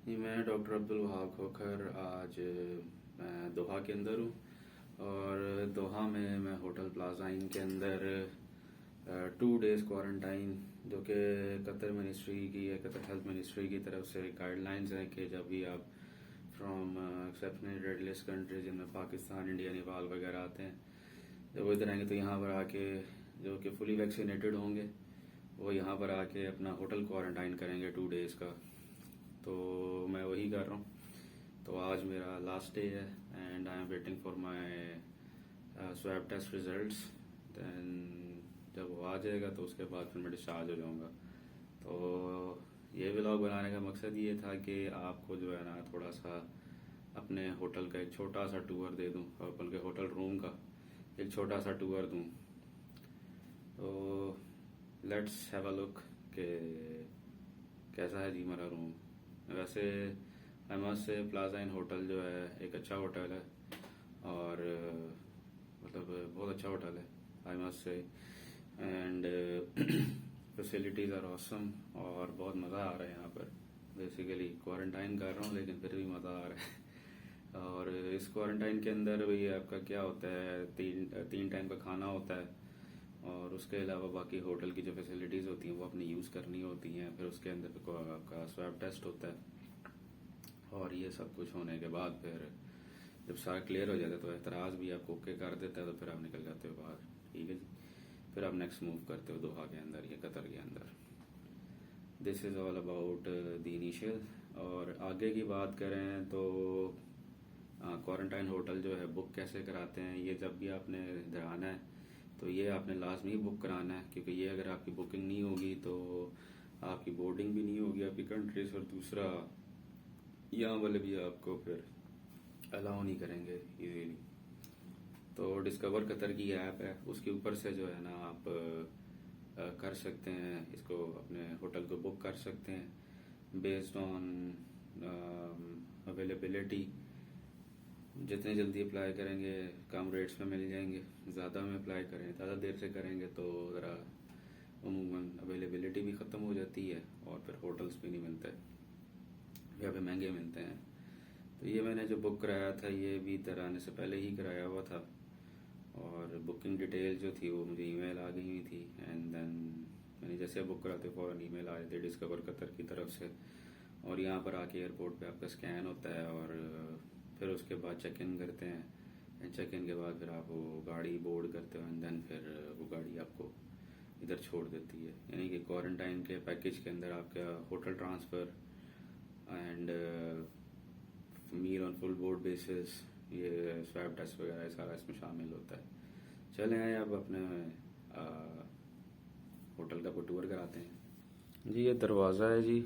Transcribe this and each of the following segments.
जी, मैं डॉक्टर अब्दुल वहाब खोखर आज मैं दोहा के अंदर हूँ। और दोहा में मैं होटल प्लाजा इन के अंदर 2 डेज़ क्वारंटाइन, जो कि कतर मिनिस्ट्री की है, कतर हेल्थ मिनिस्ट्री की तरफ से गाइडलाइंस हैं कि जब भी आप from exceptional red list country जिनमें पाकिस्तान, इंडिया, नेपाल वगैरह आते हैं, जब वो इधर आएंगे तो यहाँ पर आके जो कि फुली वैक्सीनेटेड होंगे वो यहाँ पर आके अपना होटल क्वारंटाइन करेंगे 2 डेज़ का। तो मैं वही कर रहा हूँ। तो आज मेरा लास्ट डे है and I am waiting for my swab test results. Then जब वो आ जाएगा तो उसके बाद फिर मैं डिस्चार्ज हो जाऊँगा। तो ये व्लॉग बनाने का मकसद ये था कि आपको जो है ना थोड़ा सा अपने होटल का एक छोटा सा टूर दे दूँ, और बल्कि होटल रूम का एक छोटा सा टूर दूँ। तो लेट्स हैव अ लुक कि कैसा है जी हमारा रूम। वैसे आई मस्ट से प्लाजा इन होटल जो है एक अच्छा होटल है, और मतलब बहुत अच्छा होटल है I must say. And facilities are awesome और बहुत मज़ा आ रहा है यहाँ पर। बेसिकली क्वारंटाइन कर रहा हूँ लेकिन फिर भी मज़ा आ रहा है। और इस क्वारंटाइन के अंदर भी आपका क्या होता है, तीन टाइम का खाना होता है, और उसके अलावा बाकी होटल की जो फैसिलिटीज़ होती हैं वो अपनी यूज़ करनी होती हैं। फिर उसके अंदर आपका स्वैब टेस्ट होता है, और ये सब कुछ होने के बाद फिर जब सारा क्लियर हो जाता है तो एतराज़ भी आपको ओके कर देता है, तो फिर आप निकल जाते हो बाहर। ठीक है जी, फिर आप नेक्स्ट मूव करते हो दोहा के अंदर या कतर के अंदर। This is all about the initial. और आगे की बात करें तो क्वारंटाइन होटल जो है बुक कैसे कराते हैं, ये जब भी आपने इधर आना है तो ये आपने लाजमी बुक कराना है, क्योंकि ये अगर आपकी बुकिंग नहीं होगी तो आपकी बोर्डिंग भी नहीं होगी आपकी कंट्री से, और दूसरा यहाँ वाले भी आपको फिर अलाउ नहीं करेंगे इजीली। तो डिस्कवर कतर की ऐप है, उसके ऊपर से जो है ना आप कर सकते हैं, इसको अपने होटल को बुक कर सकते हैं बेस्ड ऑन अवेलेबिलिटी। जितने जल्दी अप्लाई करेंगे कम रेट्स में मिल जाएंगे, ज़्यादा में अप्लाई करें, ज़्यादा देर से करेंगे तो ज़रा अमूमन अवेलेबिलिटी भी ख़त्म हो जाती है और फिर होटल्स भी नहीं मिलते, यहाँ पे महंगे मिलते हैं। तो ये मैंने जो बुक कराया था ये भी इधर आने से पहले ही कराया हुआ था, और बुकिंग डिटेल जो थी वो मुझे ईमेल आ गई हुई थी। एंड देन मैंने जैसे बुक कराते फ़ौरन ईमेल आ जाते डिस्कवर कतर की तरफ से, और यहाँ पर आके एयरपोर्ट पे आपका स्कैन होता है, और फिर उसके बाद चेक इन करते हैं। एंड चेक इन के बाद फिर आप वो गाड़ी बोर्ड करते हो, एंड देन फिर वो गाड़ी आपको इधर छोड़ देती है। यानी कि क्वारंटाइन के पैकेज के अंदर आपका hotel transfer and meal on full board basis, ये स्वैब टेस्ट वगैरह सारा इसमें शामिल होता है। चलें आए अब अपने होटल का टूर कराते हैं जी। ये दरवाज़ा है जी,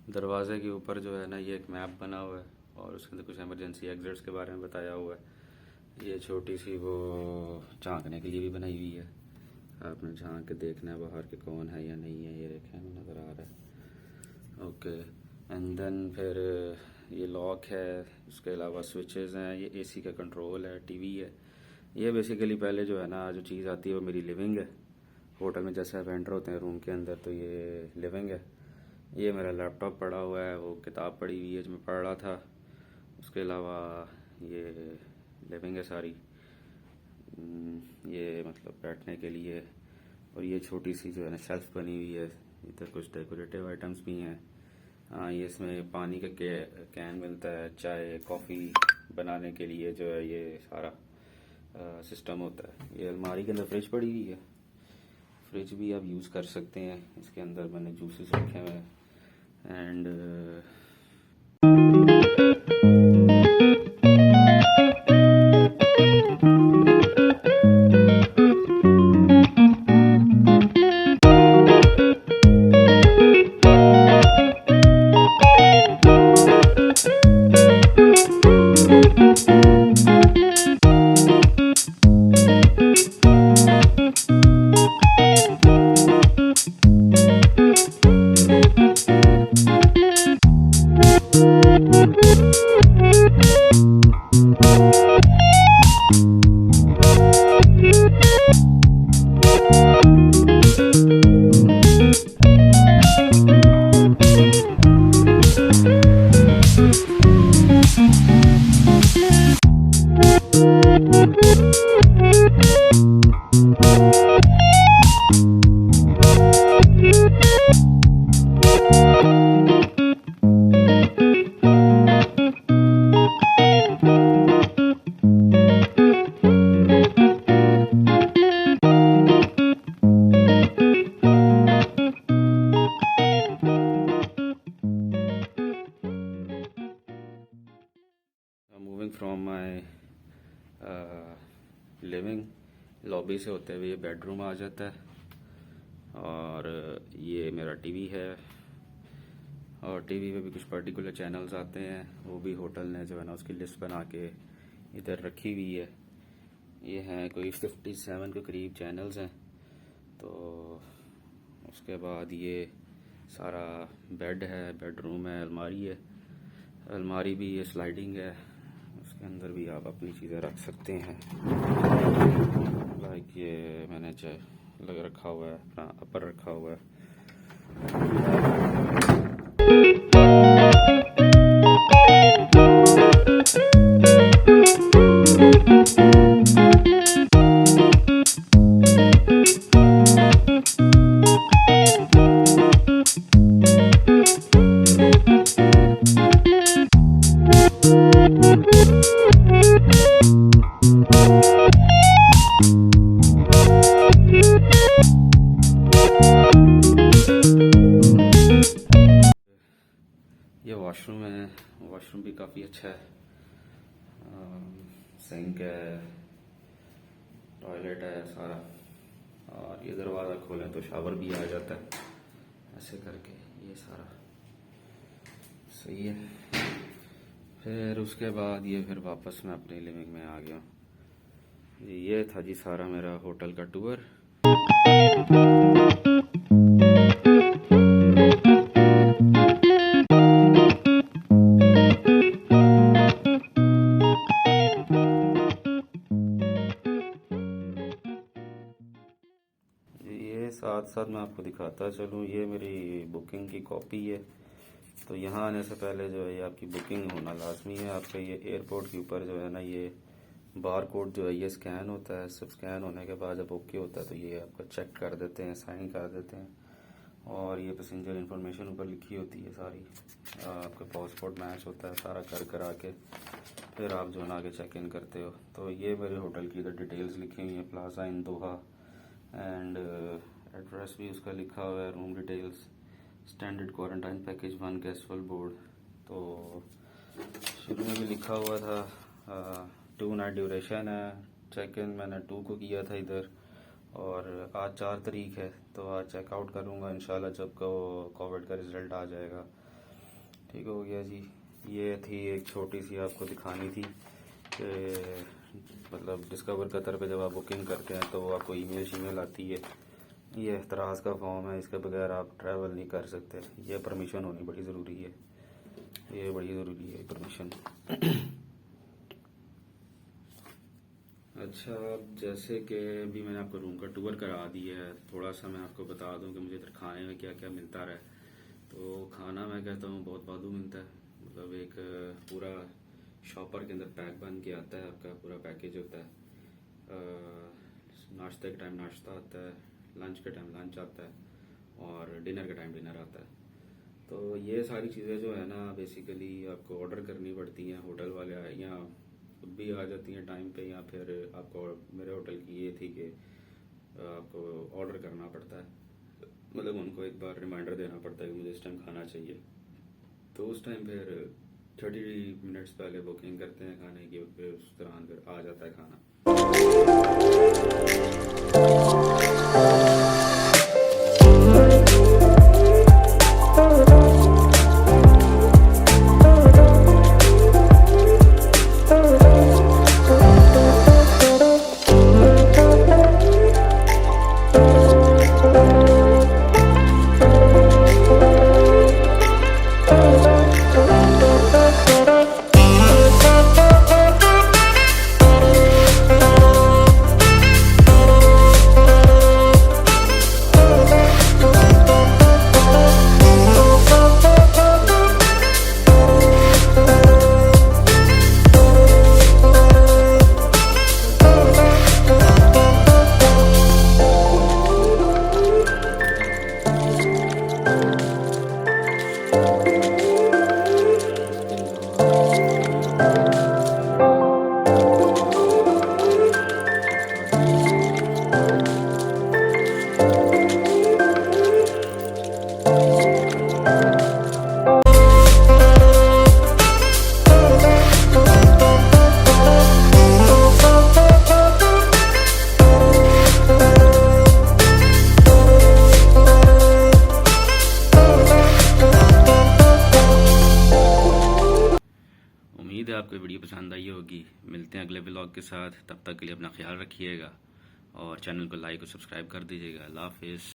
दरवाजे के ऊपर जो है ना ये एक मैप बना हुआ है, और उसके अंदर कुछ इमरजेंसी एग्जिट्स के बारे में बताया हुआ है। ये छोटी सी वो झांकने के लिए भी बनाई हुई है, आपने झांक के देखना है बाहर के कौन है या नहीं है। ये देखें नज़र आ रहा है, ओके। एंड देन फिर ये लॉक है, उसके अलावा स्विचेस हैं, ये एसी का कंट्रोल है, टीवी है। ये बेसिकली पहले जो है ना जो चीज़ आती है वो मेरी लिविंग है। होटल में जैसे आप एंटर होते हैं रूम के अंदर तो ये लिविंग है। ये मेरा लैपटॉप पड़ा हुआ है, वो किताब पड़ी हुई है जो मैं पढ़ रहा था। उसके अलावा ये लिविंग है सारी, ये मतलब बैठने के लिए। और ये छोटी सी जो है ना शेल्फ बनी हुई है, इधर कुछ डेकोरेटिव आइटम्स भी हैं। हाँ, ये इसमें पानी का कैन मिलता है, चाय कॉफ़ी बनाने के लिए जो है ये सारा सिस्टम होता है। ये अलमारी के अंदर फ्रिज पड़ी हुई है, फ्रिज भी आप यूज़ कर सकते हैं। इसके अंदर मैंने जूसेस रखे हुए हैं and from my living, lobby से होते हुए ये बेडरूम आ जाता है। और ये मेरा टीवी है, और टीवी पे भी कुछ पर्टिकुलर चैनल्स आते हैं, वो भी होटल ने जो है ना उसकी लिस्ट बना के इधर रखी हुई है। ये हैं कोई 57 के करीब चैनल्स हैं। तो उसके बाद ये सारा बेड है, बेडरूम है, अलमारी है। अलमारी भी ये स्लाइडिंग है, उसके अंदर भी आप अपनी चीज़ें रख सकते हैं। लाइक ये मैंने लग रखा हुआ है, अपना अपर रखा हुआ है। ये वॉशरूम है, वॉशरूम भी काफ़ी अच्छा है। सिंक है, टॉयलेट है सारा, और ये दरवाज़ा खोलें तो शावर भी आ जाता है। ऐसे करके ये सारा सही है। फिर उसके बाद ये फिर वापस मैं अपने लिविंग में आ गया। ये था जी सारा मेरा होटल का टूर। साथ साथ मैं आपको दिखाता चलूँ, ये मेरी बुकिंग की कॉपी है। तो यहाँ आने से पहले जो है ये आपकी बुकिंग होना लाजमी है। आपका ये एयरपोर्ट के ऊपर जो है ना ये बार कोड जो है ये स्कैन होता है। सब स्कैन होने के बाद जब ओके होता है तो ये आपका चेक कर देते हैं, साइन कर देते हैं। और ये पैसेंजर इन्फॉर्मेशन ऊपर लिखी होती है सारी, आपका पासपोर्ट मैच होता है सारा कर आके फिर आप जो है ना आगे चेक इन करते हो। तो ये मेरे होटल की इधर डिटेल्स लिखी हुई हैं, plaza in Doha, and address भी उसका लिखा हुआ है, room details, standard quarantine package 1 guest full board. तो शुरू में भी लिखा हुआ था 2 नाइट ड्यूरेशन है। चेक इन मैंने 2 को किया था इधर, और आज 4 तारीख है तो आज चेकआउट करूँगा इंशाल्लाह जब को कोविड का रिज़ल्ट आ जाएगा। ठीक हो गया जी। ये थी एक छोटी सी आपको दिखानी थी कि मतलब डिस्कवर कतर पे जब आप बुकिंग करते हैं तो आपको ईमेल आती है। ये एतराज़ का फॉर्म है, इसके बगैर आप ट्रैवल नहीं कर सकते। ये परमिशन होनी बड़ी ज़रूरी है, ये बड़ी ज़रूरी है परमिशन। अच्छा, जैसे कि अभी मैंने आपको रूम का टूर करा दिया है, थोड़ा सा मैं आपको बता दूं कि मुझे इधर खाने में क्या क्या मिलता रहा है। तो खाना मैं कहता हूँ बहुत बादू मिलता है। मतलब एक पूरा शॉपर के अंदर पैक बन के आता है, आपका पूरा पैकेज होता है। नाश्ते के टाइम नाश्ता आता है, लंच के टाइम लंच आता है, और डिनर के टाइम डिनर आता है। तो ये सारी चीज़ें जो है ना बेसिकली आपको ऑर्डर करनी पड़ती हैं। होटल वाले या खुद भी आ जाती हैं टाइम पे, या फिर आपको, मेरे होटल की ये थी कि आपको ऑर्डर करना पड़ता है। मतलब उनको एक बार रिमाइंडर देना पड़ता है कि मुझे इस टाइम खाना चाहिए। तो उस टाइम फिर 30 मिनट्स पहले बुकिंग करते हैं खाने की, फिर उस तरह फिर आ जाता है खाना। उम्मीद है आपको वीडियो पसंद आई होगी। मिलते हैं अगले व्लॉग के साथ, तब तक के लिए अपना ख्याल रखिएगा और चैनल को लाइक और सब्सक्राइब कर दीजिएगा। अल्लाह हाफिज़।